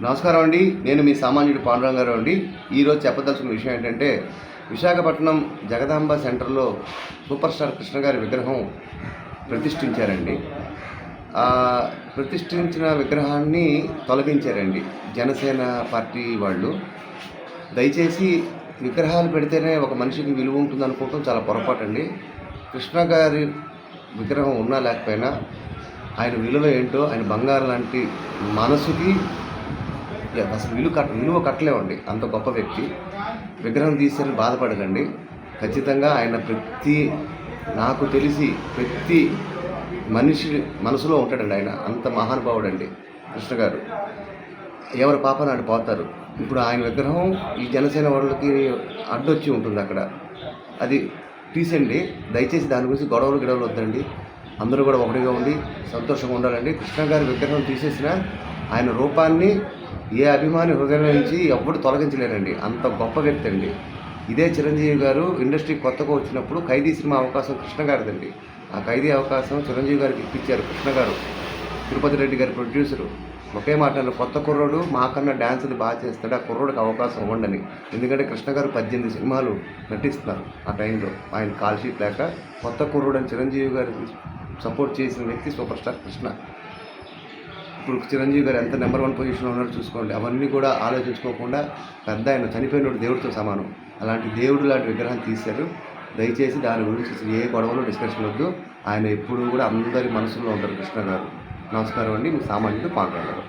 నమస్కారం అండి. నేను మీ సామాన్యుడు పాండురంగారావు అండి. ఈరోజు చెప్పదలుచుకున్న విషయం ఏంటంటే, విశాఖపట్నం జగదాంబ సెంటర్లో సూపర్ స్టార్ కృష్ణ గారి విగ్రహం ప్రతిష్ఠించారండి. ప్రతిష్ఠించిన విగ్రహాన్ని తొలగించారండి జనసేన పార్టీ వాళ్ళు. దయచేసి విగ్రహాలు పెడితేనే ఒక మనిషికి విలువ ఉంటుంది అనుకోవటం చాలా పొరపాటండి. కృష్ణ గారి విగ్రహం ఉన్నా లేకపోయినా ఆయన విలువ ఏంటో, ఆయన బంగారం లాంటి మనసుకి అసలు విలువ కట్టలేమండి. అంత గొప్ప వ్యక్తి. విగ్రహం తీసేని బాధపడకండి. ఖచ్చితంగా ఆయన నాకు తెలిసి ప్రతి మనిషి మనసులో ఉంటాడండి. ఆయన అంత మహానుభావుడు అండి కృష్ణ గారు. ఎవరి పాప నాడు పోతారు. ఇప్పుడు ఆయన విగ్రహం ఈ జనసేన వాళ్ళకి అడ్డొచ్చి ఉంటుంది అక్కడ. అది తీసండి. దయచేసి దాని గురించి గొడవలు వద్దండి. అందరూ కూడా ఒకటిగా ఉండి సంతోషంగా ఉండాలండి. కృష్ణ గారి విగ్రహం తీసేసిన ఆయన రూపాన్ని ఏ అభిమాని హృదయం నుంచి ఎప్పుడు తొలగించలేరండి. అంత గొప్ప వ్యక్తి అండి. ఇదే చిరంజీవి గారు ఇండస్ట్రీకి కొత్తగా వచ్చినప్పుడు ఖైదీ సినిమా అవకాశం కృష్ణ గారిదండి. ఆ ఖైదీ అవకాశం చిరంజీవి గారికి ఇప్పించారు కృష్ణ గారు. తిరుపతి రెడ్డి గారి ప్రొడ్యూసరు ఒకే మాట, కొత్త కుర్రోడు మాకన్నా డ్యాన్సులు బాగా చేస్తాడు, ఆ కుర్రోడికి అవకాశం ఇవ్వండి. ఎందుకంటే కృష్ణ గారు 18 సినిమాలు నటిస్తున్నారు. ఆ టైంలో ఆయన కాల్ షీట్ లేక కొత్త కుర్రోడు అని చిరంజీవి గారికి సపోర్ట్ చేసిన వ్యక్తి సూపర్ స్టార్ కృష్ణ. ఇప్పుడు చిరంజీవి గారు ఎంత నెంబర్ 1 పొజిషన్లో ఉన్నారో చూసుకోండి. అవన్నీ కూడా ఆలోచించుకోకుండా పెద్ద ఆయన చనిపోయినోడు దేవుడితో సమానం. అలాంటి దేవుడు లాంటి విగ్రహం తీశారు. దయచేసి దాని గురించి ఏ గొడవలో డిస్కషన్ వద్దు. ఆయన ఎప్పుడూ కూడా అందరి మనసులో ఉంటారు కృష్ణ గారు. నమస్కారం అండి. మీ సామాన్యుడు పాండురంగారావు.